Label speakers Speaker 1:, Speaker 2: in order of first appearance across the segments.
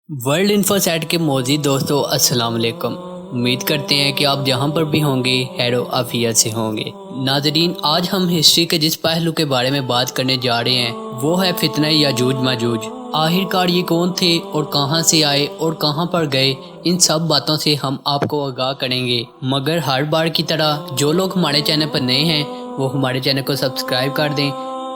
Speaker 1: World info set के मौजूद दोस्तों अस्सलाम वालेकुम। उम्मीद करते हैं कि आप जहां पर भी होंगे खैरो आफियत से होंगे। नाजरीन, आज हम हिस्ट्री के जिस पहलू के बारे में बात करने जा रहे हैं वो है फितना याजूज माजूज। आखिरकार ये कौन थे और कहां से आए और कहां पर गए, इन सब बातों से हम आपको आगाह करेंगे। मगर हर बार की तरह जो लोग हमारे चैनल पर नए हैं वो हमारे चैनल को सब्सक्राइब कर दें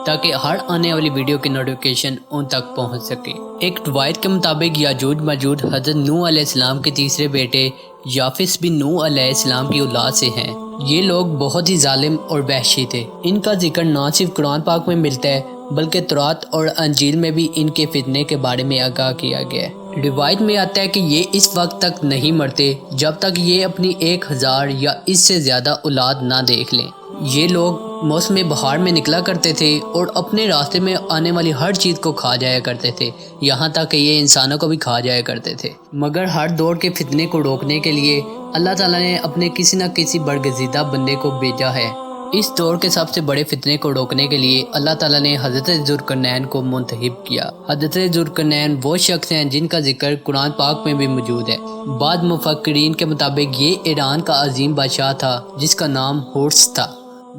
Speaker 1: ताकि हर आने वाली वीडियो की नोटिफिकेशन उन तक पहुंच सके। एक रवायत के मुताबिक याजूज माजूज हज़रत नूह अलैहिस्सलाम के तीसरे बेटे याफिस बिन नूह अलैहिस्सलाम की औलाद से हैं। ये लोग बहुत ही जालिम और वहशी थे। इनका जिक्र ना सिर्फ कुरान पाक में मिलता है बल्कि तौरात और अंजील में भी इनके फितने के बारे में आगाह किया गया है। रिवायत में आता है कि ये इस वक्त तक नहीं मरते जब तक ये अपनी 1000 या इससे ज़्यादा औलाद ना देख लें। ये लोग मौसम बहार में निकला करते थे और अपने रास्ते में आने वाली हर चीज़ को खा जाया करते थे, यहाँ तक कि ये इंसानों को भी खा जाया करते थे। मगर हर दौर के फितने को रोकने के लिए अल्लाह ताला ने अपने किसी न किसी बरगज़ीदा बंदे को भेजा है। इस दौर के सबसे बड़े फितने को रोकने के लिए अल्लाह ताला ने हज़रत ज़ुल्करनैन को मुंतखब किया। हज़रत ज़ुल्करनैन वो शख्स हैं जिनका जिक्र कुरान पाक में भी मौजूद है। बाद मुफक्किरीन के मुताबिक ये ईरान का अजीम बादशाह था जिसका नाम होर्स था,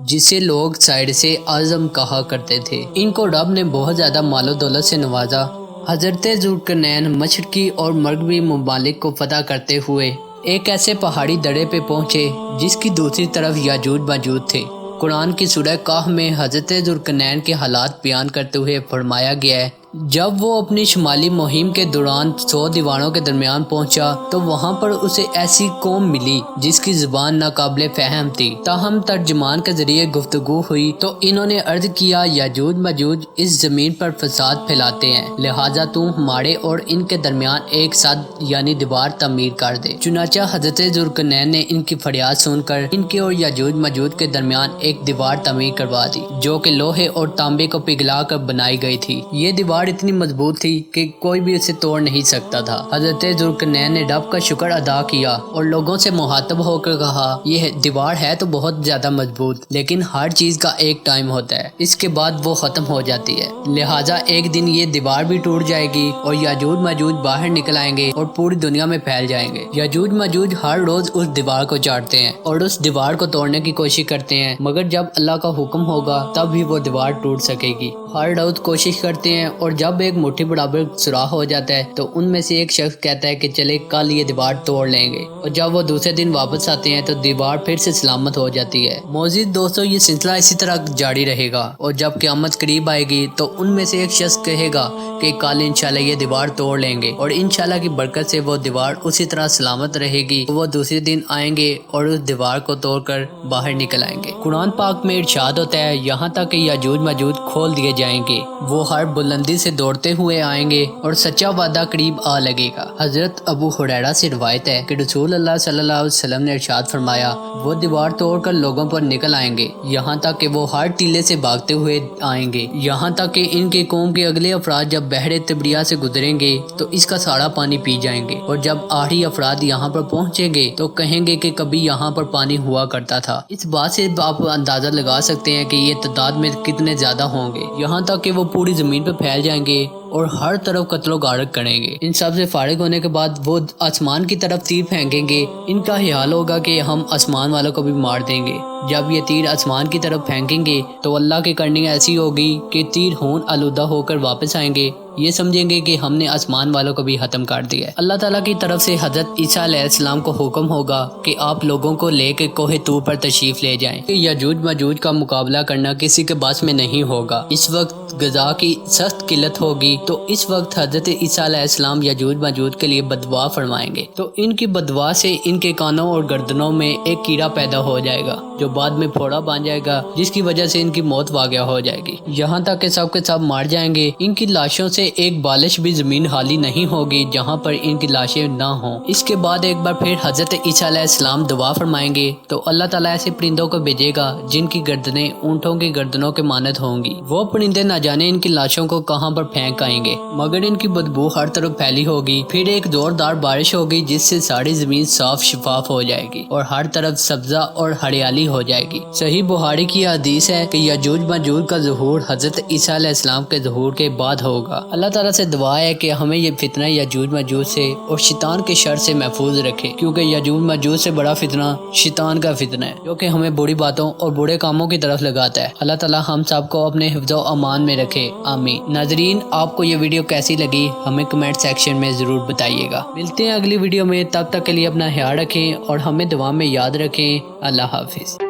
Speaker 1: जिसे लोग साइड से आज़म कहा करते थे। इनको रब ने बहुत ज़्यादा मालो दौलत से नवाजा। हज़रत ज़ुल्करनैन मशरकी और मगरबी ममालिक को फतह करते हुए एक ऐसे पहाड़ी दर्रे पे पहुँचे जिसकी दूसरी तरफ याजूज माजूज थे। कुरान की सूरह काह में हज़रत ज़ुल्करनैन के हालात बयान करते हुए फरमाया गया है, जब वो अपनी शुमाली मुहिम के दौरान 100 दीवारों के दरमियान पहुंचा तो वहां पर उसे ऐसी कौम मिली जिसकी जुबान नाकाबिले फहम थी। ताहम तर्जमान के जरिए गुफ्तगू हुई तो इन्होंने अर्ज किया, याजूज माजूज इस जमीन पर फसाद फैलाते हैं, लिहाजा तू हमारे और इनके दरमियान एक सद यानी दीवार तमीर कर दे। चुनाचा हज़रत ज़ुल्करनैन ने इनकी फरियाद सुनकर इनके और याजूज माजूज के दरमियान एक दीवार तमीर करवा दी जो कि लोहे और तांबे को पिघला कर बनाई गई थी। ये दीवार इतनी मजबूत थी कि कोई भी उसे तोड़ नहीं सकता था। हज़रत ज़ुल्करनैन ने रब का शुक्र अदा किया और लोगों से मुखातब होकर कहा, यह दीवार है तो बहुत ज्यादा मजबूत, लेकिन हर चीज का एक टाइम होता है, इसके बाद वो खत्म हो जाती है। लिहाजा एक दिन ये दीवार भी टूट जाएगी और याजूज माजूज बाहर निकल आएंगे और पूरी दुनिया में फैल जाएंगे। याजूज माजूज हर रोज उस दीवार को चाटते हैं और उस दीवार को तोड़ने की कोशिश करते हैं, मगर जब अल्लाह का हुक्म होगा तब भी वो दीवार टूट सकेगी। हर रोज कोशिश करते हैं और जब एक मुट्ठी बराबर सुराख हो जाता है तो उनमें से एक शख्स कहता है कि चले कल ये दीवार तोड़ लेंगे, और जब वो दूसरे दिन वापस आते हैं तो दीवार फिर से सलामत हो जाती है। मौजूद दोस्तों, ये सिलसिला इसी तरह जारी रहेगा और जब क़यामत करीब आएगी तो उनमें से एक शख्स कहेगा कि कल इंशाल्लाह ये दीवार तोड़ लेंगे, और इंशाल्लाह की बरकत से वो दीवार उसी तरह सलामत रहेगी। वो दूसरे दिन आएंगे और उस दीवार को तोड़कर बाहर निकल आएंगे। कुरान पाक में इरशाद होता है, यहाँ तक कि याजूज माजूज खोल दिए जाएंगे, वो हर बुलंदी से दौड़ते हुए आएंगे और सच्चा वादा करीब आ लगेगा। हजरत अबू हुरैरा से रिवायत है कि रसूल अल्लाह सल्लल्लाहु अलैहि वसल्लम ने इरशाद फरमाया, वो दीवार तोड़कर लोगों पर निकल आएंगे, यहाँ तक कि वो हर टीले से भागते हुए आएंगे, यहाँ तक कि इनके कौम के अगले अफराद जब बहरे तिब्रिया से गुजरेंगे तो इसका सारा पानी पी जाएंगे, और जब आखिरी अफराद यहाँ पर पहुँचेंगे तो कहेंगे कि कभी यहाँ पर पानी हुआ करता था। इस बात से आप अंदाजा लगा सकते हैं कि ये तादाद में कितने ज्यादा होंगे, यहाँ तक कि वो पूरी जमीन पर फैल जाएंगे और हर तरफ कत्लो गारत करेंगे। इन सब से फारिग होने के बाद वो आसमान की तरफ तीर फेंकेंगे। इनका ख्याल होगा कि हम आसमान वालों को भी मार देंगे। जब ये तीर आसमान की तरफ फेंकेंगे तो अल्लाह की करनी ऐसी होगी कि तीर खून आलूदा होकर वापस आएंगे, ये समझेंगे कि हमने आसमान वालों को भी खत्म कर दिया है। अल्लाह ताला की तरफ से हज़रत ईसा अलैहिस्सलाम को हुक्म होगा कि आप लोगों को लेकर कोहे तूर पर तशरीफ ले जाएं। याजूज माजूज का मुकाबला करना किसी के बस में नहीं होगा। इस वक्त गज़ा की सख्त किल्लत होगी, तो इस वक्त हज़रत ईसा अलैहिस्सलाम याजूज माजूज के लिए बददुआ फरमाएंगे, तो इनकी बददुआ से इनके कानों और गर्दनों में एक कीड़ा पैदा हो जाएगा जो बाद में फोड़ा बन जाएगा, जिसकी वजह से इनकी मौत वाक़या हो जाएगी। यहाँ तक कि सब के सब मार जाएंगे। इनकी लाशों से एक बालिश भी जमीन हाली नहीं होगी जहाँ पर इनकी लाशें ना हों। इसके बाद एक बार फिर हज़रत ईसा अलैहिस्सलाम दुआ फरमाएंगे तो अल्लाह ताला ऐसे परिंदों को भेजेगा जिनकी गर्दनें ऊँटों की गर्दनों के मानद होंगी। वो परिंदे جانے ان کی لاشوں کو کہاں پر پھینک آئیں گے، مگر ان کی بدبو ہر طرف پھیلی ہوگی۔ پھر ایک زوردار بارش ہوگی جس سے ساری زمین صاف شفاف ہو جائے گی اور ہر طرف سبزہ اور ہریالی ہو جائے گی۔ صحیح بخاری کی حدیث ہے کہ یاجوج ماجوج کا ظہور حضرت عیسیٰ علیہ السلام کے ظہور کے بعد ہوگا۔ اللہ تعالیٰ سے دعا ہے کہ ہمیں یہ فتنہ یاجوج ماجوج سے اور شیطان کے شر سے محفوظ رکھے، کیونکہ یاجوج ماجوج سے بڑا فتنہ شیطان کا فتنہ ہے جو کہ ہمیں بری باتوں اور برے کاموں کی طرف لگاتا ہے۔ اللہ تعالیٰ ہم سب کو اپنے حفظ و امان میں رکھے، آمین۔ ناظرین، آپ کو یہ ویڈیو کیسی لگی ہمیں کمنٹ سیکشن میں ضرور بتائیے گا۔ ملتے ہیں اگلی ویڈیو میں، تب تک کے لیے اپنا خیال رکھیں اور ہمیں دعا میں یاد رکھیں۔ اللہ حافظ۔